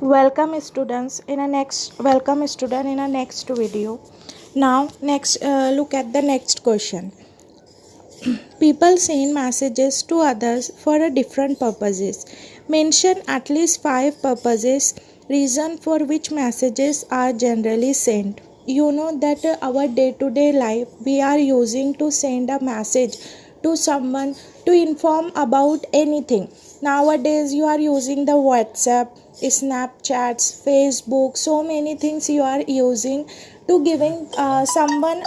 Welcome student in a next video. Now next look at the next question. People send messages to others for a different purposes. Mention at least 5 purposes reason for which messages are generally sent. You know that our day to day life we are using to send a message to someone to inform about anything. Nowadays you are using the WhatsApp, Snapchats, Facebook, so many things you are using to giving someone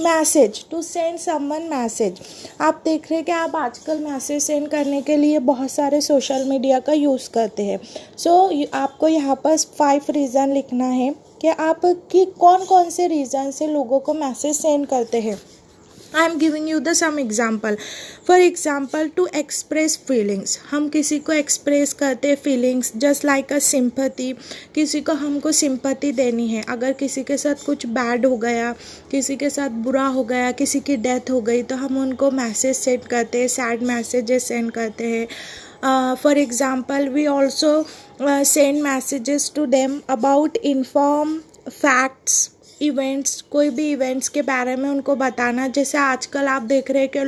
message to send someone message. आप देख रहे हैं कि आप आजकल message send करने के लिए बहुत सारे सोशल मीडिया का यूज़ करते हैं. आपको यहाँ पर 5 रीज़न लिखना है कि आप कि कौन कौन से रीज़न से लोगों को मैसेज सेंड करते हैं. I am giving you the some example. For example, to express feelings. हम किसी को एक्सप्रेस करते हैं feelings just like a sympathy. किसी को हमको सिंपैथी देनी है. अगर किसी के साथ कुछ बैड हो गया, किसी के साथ बुरा हो गया, किसी की डेथ हो गई, तो हम उनको मैसेज सेंड करते हैं, सैड मैसेजेस सेंड करते हैं. For example, we also send messages to them about inform facts, events. कोई भी इवेंट्स के बारे में उनको बताना. जैसे आजकल आप देख रहे हैं कि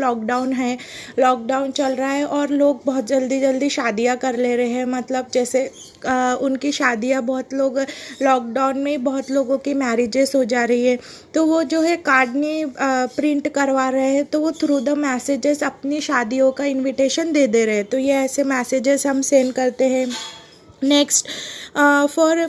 लॉकडाउन चल रहा है और लोग बहुत जल्दी शादियां कर ले रहे हैं. मतलब जैसे उनकी शादियां, बहुत लोग लॉकडाउन में बहुत लोगों की मैरिजेस हो जा रही है, तो वो जो है कार्ड नहीं प्रिंट करवा रहे हैं, तो वो थ्रू द मैसेजेस अपनी शादियों का इनविटेशन दे रहे हैं. तो ये ऐसे मैसेजेस हम सेंड करते हैं. Next, for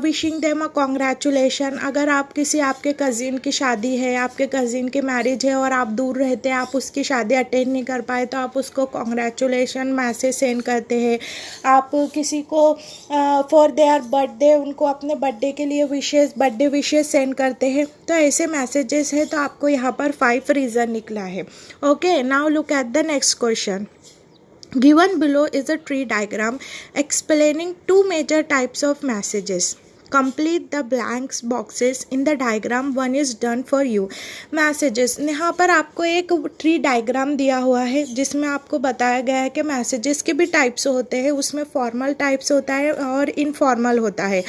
wishing them a congratulation. अगर आप आपके कज़िन की शादी है, आपके कज़िन की मैरिज है और आप दूर रहते हैं, आप उसकी शादी अटेंड नहीं कर पाए, तो आप उसको कॉन्ग्रेचुलेशन मैसेज सेंड करते हैं. आप किसी को फॉर देयर बर्थडे, उनको अपने बर्थडे के लिए बर्थडे विशेज सेंड करते हैं. तो ऐसे मैसेजेस है. तो आपको यहाँ पर 5 रीज़न निकला है. Okay, now look at the next question. Given below is a tree diagram explaining 2 major types of messages. Complete the blanks boxes in the diagram. One is done for you. Messages. यहाँ पर आपको एक tree diagram दिया हुआ है जिसमें आपको बताया गया है कि मैसेजेस के भी टाइप्स होते हैं. उसमें फॉर्मल टाइप्स होता है और इनफॉर्मल होता है.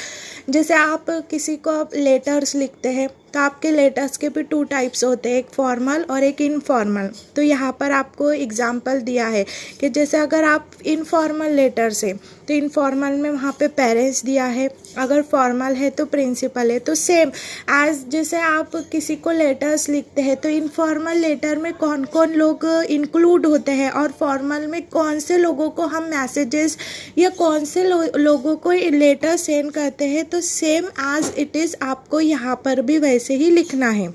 जैसे आप किसी को लेटर्स लिखते हैं तो आपके लेटर्स के भी 2 टाइप्स होते हैं, एक फॉर्मल और एक इनफॉर्मल. तो यहाँ पर आपको एग्जांपल दिया है कि जैसे अगर आप इनफॉर्मल लेटर्स है तो इनफॉर्मल में वहाँ पे पेरेंट्स दिया है, अगर फॉर्मल है तो प्रिंसिपल है. तो सेम एज जैसे आप किसी को लेटर्स लिखते हैं तो इनफॉर्मल लेटर में कौन कौन लोग इंक्लूड होते हैं और फॉर्मल में कौन से लोगों को हम मैसेजेस या कौन से लोगों को लेटर सेंड करते हैं. तो सेम एज इट इज़ आपको यहाँ पर भी वैसे ही लिखना है.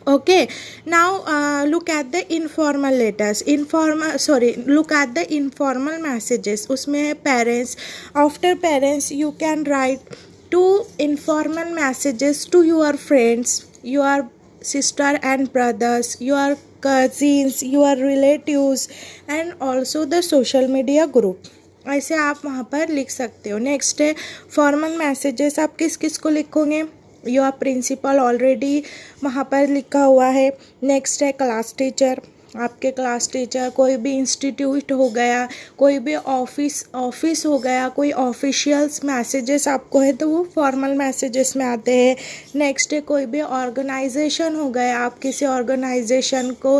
Okay, now look at the informal letters. Look at the informal messages. उसमें है parents. After parents you can write 2 informal messages to your friends, your sister and brothers, your cousins, your relatives and also the social media group. ऐसे आप वहाँ पर लिख सकते हो. Next है फॉर्मल मैसेजेस. आप किस किस को लिखोगे? योर प्रिंसिपल ऑलरेडी वहाँ पर लिखा हुआ है. नेक्स्ट है क्लास टीचर. आपके क्लास टीचर, कोई भी इंस्टीट्यूट हो गया, कोई भी ऑफिस हो गया, कोई ऑफिशियल्स मैसेजेस आपको है तो वो फॉर्मल मैसेजेस में आते हैं. नेक्स्ट है कोई भी ऑर्गेनाइजेशन हो गया. आप किसी ऑर्गेनाइजेशन को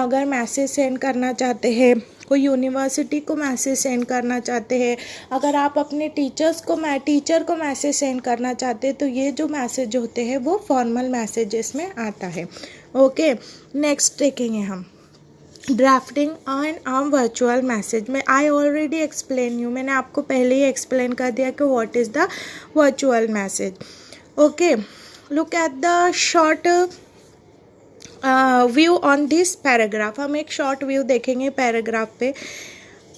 अगर मैसेज सेंड करना चाहते हैं, कोई यूनिवर्सिटी को मैसेज सेंड करना चाहते हैं, अगर आप अपने टीचर को मैसेज सेंड करना चाहते हैं, तो ये जो मैसेज होते हैं वो फॉर्मल मैसेजेस में आता है. ओके, नेक्स्ट देखेंगे हम ड्राफ्टिंग एंड वर्चुअल मैसेज में. आई ऑलरेडी एक्सप्लेन यू, मैंने आपको पहले ही एक्सप्लेन कर दिया कि what is the virtual message. Okay, look at the short view on this paragraph. हम एक शॉर्ट व्यू देखेंगे पैराग्राफ पे.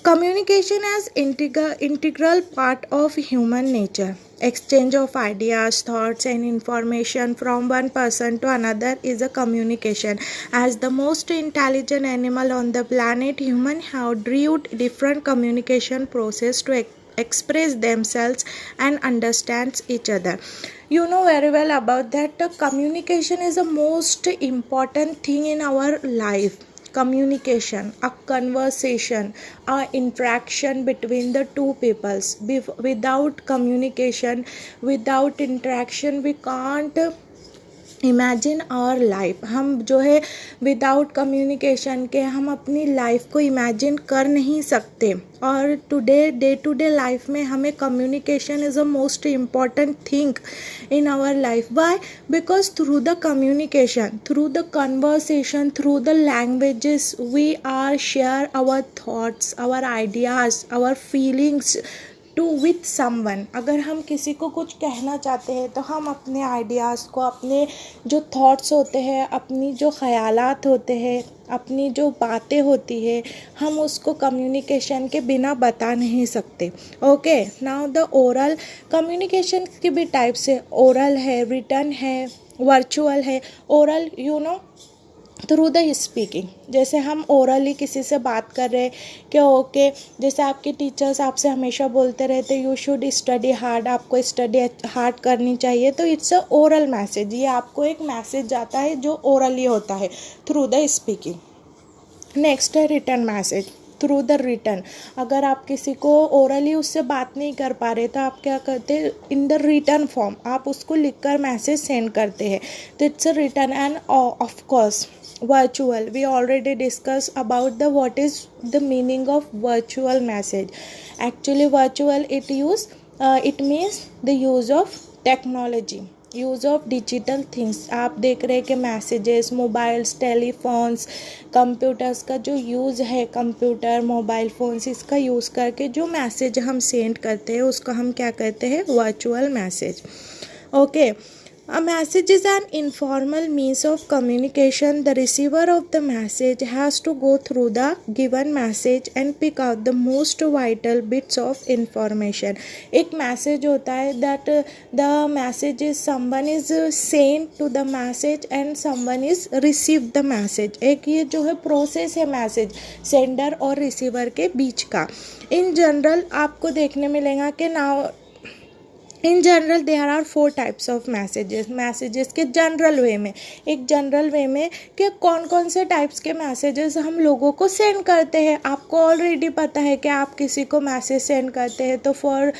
Communication as integral part of human nature. Exchange of ideas, thoughts and information from one person to another is a communication. As the most intelligent animal on the planet, humans have derived different communication process to express themselves and understand each other. You know very well about that. Communication is the most important thing in our life. communication, a conversation, a interaction between the two peoples. Without communication, without interaction, we can't imagine our life. हम जो है without communication के हम अपनी life को imagine कर नहीं सकते. और डे टू डे लाइफ में हमें communication is a most important thing in our life. Why? Because through the communication, through the conversation, through the languages we are share our thoughts, our ideas, our feelings to with someone. अगर हम किसी को कुछ कहना चाहते हैं तो हम अपने आइडियाज़ को, अपने जो थॉट्स होते हैं, अपनी जो ख़यालात होते हैं, अपनी जो बातें होती है, हम उसको कम्युनिकेशन के बिना बता नहीं सकते. Okay, now the oral communication की भी टाइप्स है. ओरल है, रिटन है, वर्चुअल है. Oral through the speaking. जैसे हम ओरली किसी से बात कर रहे हैं कि ओके, जैसे आपके टीचर्स आपसे हमेशा बोलते रहते यू शुड स्टडी हार्ड, आपको स्टडी हार्ड करनी चाहिए, तो इट्स अ ओरल मैसेज. ये आपको एक मैसेज जाता है जो ओरली होता है थ्रू द स्पीकिंग. नेक्स्ट है written message, through the written. अगर आप किसी को ओरली उससे बात नहीं कर पा रहे तो आप क्या करते हैं, इन द रिटन फॉर्म आप उसको लिखकर मैसेज सेंड करते हैं. तो it's a written. And of course virtual, we already discussed about the what is the meaning of virtual message. Actually virtual it means the use of technology, use of digital things. आप देख रहे हैं कि messages, mobiles, telephones, computers का जो use है, computer, mobile phones, इसका use करके जो मैसेज हम सेंड करते हैं उसको हम क्या कहते हैं, virtual message. Okay. A message is an informal means of communication. The receiver of the message has to go through the given message and pick out the most vital bits of information. एक message होता है that the message is someone is sent to the message and someone is received the message. एक ये जो है process है message sender और receiver के बीच का. इन जनरल आपको देखने मिलेगा कि now in general there are 4 types of messages के जनरल वे में. एक जनरल वे में कि कौन कौन से टाइप्स के मैसेजेस हम लोगों को सेंड करते हैं. आपको ऑलरेडी पता है कि आप किसी को मैसेज सेंड करते हैं तो for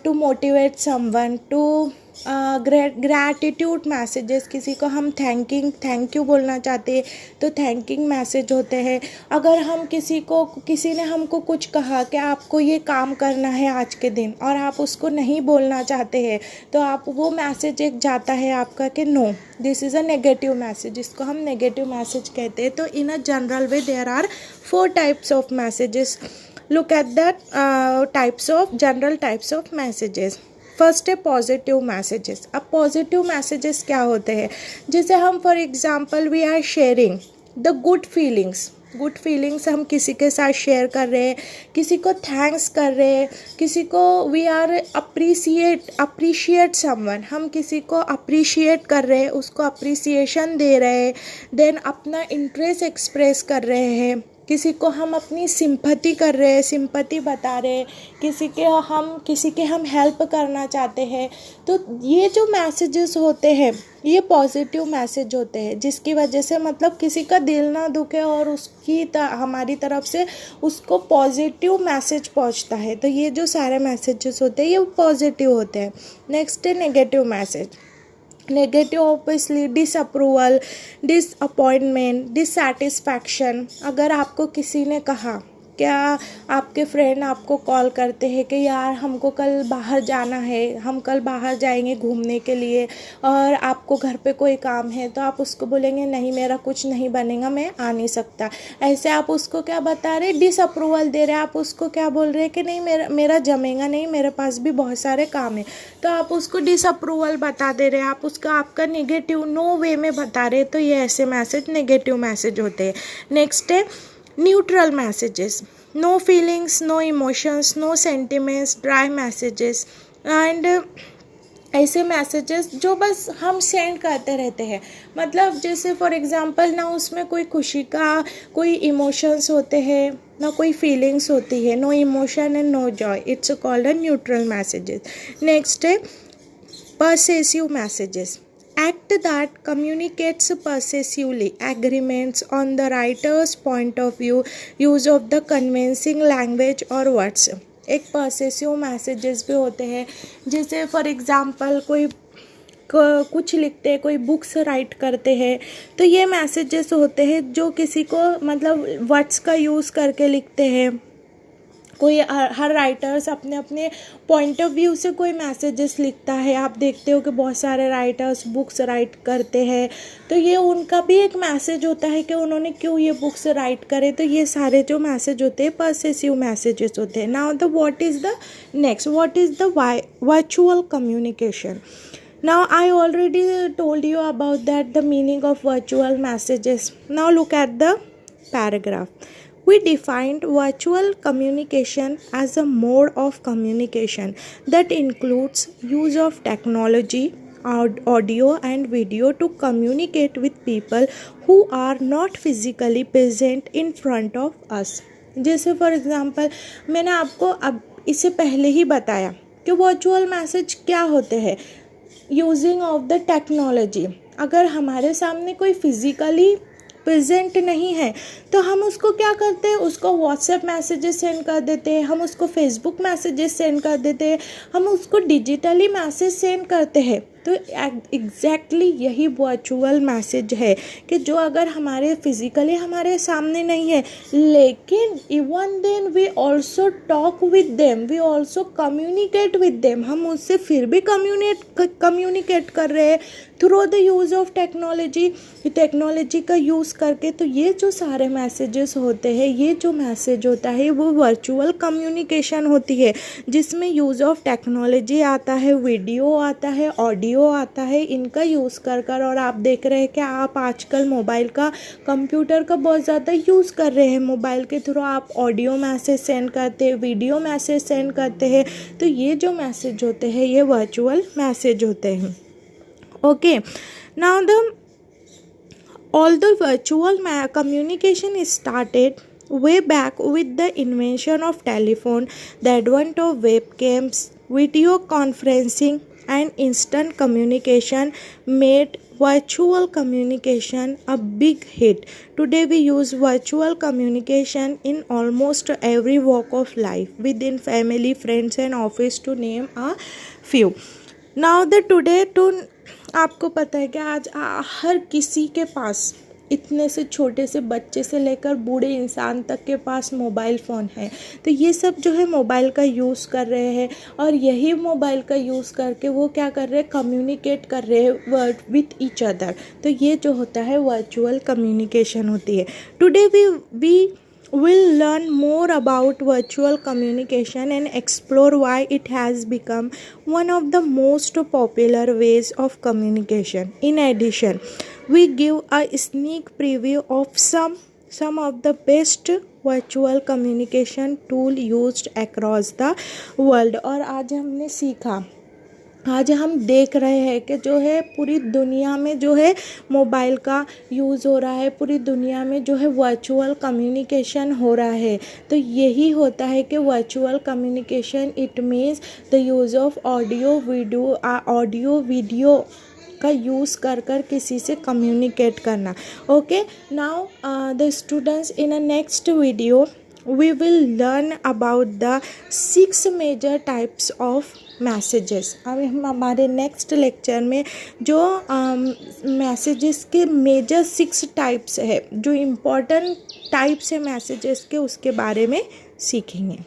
to motivate someone, to gratitude messages, किसी को हम थैंक यू बोलना चाहते हैं तो थैंकिंग मैसेज होते हैं. अगर हम किसी ने हमको कुछ कहा कि आपको ये काम करना है आज के दिन और आप उसको नहीं बोलना चाहते हैं तो आप वो मैसेज एक जाता है आपका कि no, this is a negative message, जिसको हम नेगेटिव मैसेज कहते हैं. तो in a general way there are 4 types of messages. Look at the general types of messages. First है पॉजिटिव मैसेजेस. अब पॉजिटिव मैसेजेस क्या होते हैं, जैसे हम for example we are sharing the good feelings हम किसी के साथ शेयर कर रहे हैं, किसी को थैंक्स कर रहे हैं, किसी को वी आर अप्रिशिएट समवन, हम किसी को अप्रिशिएट कर रहे हैं, उसको अप्रिसिएशन दे रहे हैं, देन अपना इंटरेस्ट एक्सप्रेस कर रहे हैं, किसी को हम अपनी सिंपैथी कर रहे हैं, सिंपैथी बता रहे हैं, किसी के हम हेल्प करना चाहते हैं. तो ये जो मैसेजेस होते हैं ये पॉजिटिव मैसेज होते हैं, जिसकी वजह से मतलब किसी का दिल ना दुखे और हमारी तरफ से उसको पॉजिटिव मैसेज पहुंचता है. तो ये जो सारे मैसेजेस होते हैं ये पॉजिटिव होते हैं. नेक्स्ट है negative message. Negative obviously disapproval, disappointment, dissatisfaction. अगर आपको किसी ने कहा, क्या आपके फ्रेंड आपको कॉल करते हैं कि यार हमको कल बाहर जाना है, हम कल बाहर जाएंगे घूमने के लिए और आपको घर पे कोई काम है, तो आप उसको बोलेंगे नहीं मेरा कुछ नहीं बनेगा, मैं आ नहीं सकता. ऐसे आप उसको क्या बता रहे, डिसअप्रूवल दे रहे. आप उसको क्या बोल रहे हैं कि नहीं मेरा जमेगा नहीं, मेरे पास भी बहुत सारे काम है, तो आप उसको डिसअप्रूवल बता दे रहे हैं, आप उसका आपका नेगेटिव नो वे में बता रहे हैं. तो ये ऐसे मैसेज नेगेटिव मैसेज होते हैं. नेक्स्ट है neutral messages. No feelings, no emotions, no sentiments, dry messages. And ऐसे मैसेजेस जो बस हम सेंड करते रहते हैं, मतलब जैसे फॉर एग्जांपल ना उसमें कोई खुशी का कोई इमोशंस होते हैं ना कोई फीलिंग्स होती है. No emotion and no joy, it's called a neutral messages. Next है persuasive messages. act that communicates possessively, agreements on the writer's point of view, use of the convincing language or words. एक possessive messages भी होते हैं, जैसे for example कोई कुछ लिखते हैं, कोई बुक्स राइट करते हैं, तो ये मैसेजेस होते हैं जो किसी को मतलब वर्ड्स का यूज़ करके लिखते हैं. कोई हर राइटर्स अपने अपने पॉइंट ऑफ व्यू से कोई मैसेजेस लिखता है. आप देखते हो कि बहुत सारे राइटर्स बुक्स राइट करते हैं, तो ये उनका भी एक मैसेज होता है कि उन्होंने क्यों ये बुक्स राइट करे. तो ये सारे जो मैसेज होते हैं पॉसेसिव मैसेजेस होते हैं. Now the what is the virtual communication. Now I already told you about that, the meaning of virtual messages. Now look at the paragraph. We defined virtual communication as a mode of communication that includes use of technology, audio and video to communicate with people who are not physically present in front of us. जैसे for example मैंने आपको अब इससे पहले ही बताया कि virtual message क्या होते हैं. Using of the technology. अगर हमारे सामने कोई फिज़िकली प्रेजेंट नहीं है तो हम उसको क्या करते हैं, उसको व्हाट्सएप मैसेजेस सेंड कर देते हैं, हम उसको फेसबुक मैसेजेस सेंड कर देते हैं, हम उसको डिजिटली मैसेज सेंड करते हैं. तो एग्जैक्टली यही वर्चुअल मैसेज है कि जो अगर हमारे फिज़िकली हमारे सामने नहीं है, लेकिन even then we also talk with them, we also communicate with them. हम उससे फिर भी कम्युनिकेट कर रहे हैं through the use of technology, technology का यूज़ करके. तो ये जो सारे मैसेजेस होते हैं, ये जो मैसेज होता है वो वर्चुअल कम्युनिकेशन होती है, जिसमें यूज़ ऑफ टेक्नोलॉजी आता है, वीडियो आता है, ऑडियो आता है, इनका यूज़ कर और आप देख रहे हैं कि आप आजकल मोबाइल का, कंप्यूटर का बहुत ज़्यादा यूज़ कर रहे हैं. मोबाइल के थ्रू आप ऑडियो मैसेज सेंड करते हैं, वीडियो मैसेज सेंड करते हैं. तो ये जो मैसेज होते हैं ये वर्चुअल मैसेज होते हैं. Okay, now although virtual communication is started way back with the invention of telephone, the advent of webcams, video conferencing and instant communication made virtual communication a big hit. Today we use virtual communication in almost every walk of life, within family, friends and office to name a few. Now the today to आपको पता है कि आज हर किसी के पास, इतने से छोटे से बच्चे से लेकर बूढ़े इंसान तक के पास मोबाइल फ़ोन है. तो ये सब जो है मोबाइल का यूज़ कर रहे हैं और यही मोबाइल का यूज़ करके वो क्या कर रहे हैं, कम्युनिकेट कर रहे हैं वर्ड विथ ईच अदर. तो ये जो होता है वर्चुअल कम्युनिकेशन होती है. Today we We'll learn more about virtual communication and explore why it has become one of the most popular ways of communication. In addition, we give a sneak preview of some of the best virtual communication tool used across the world. और आज हमने सीखा, आज हम देख रहे हैं कि जो है पूरी दुनिया में जो है मोबाइल का यूज़ हो रहा है, पूरी दुनिया में जो है वर्चुअल कम्युनिकेशन हो रहा है. तो यही होता है कि virtual communication it means the use of audio video का यूज़ कर किसी से कम्युनिकेट करना. Okay, now the students in a next video we will learn about the 6 major types of messages. अब हम हमारे नेक्स्ट लेक्चर में जो मैसेजेस के मेजर 6 टाइप्स है, जो इम्पोर्टेंट टाइप्स है मैसेजेस के, उसके बारे में सीखेंगे.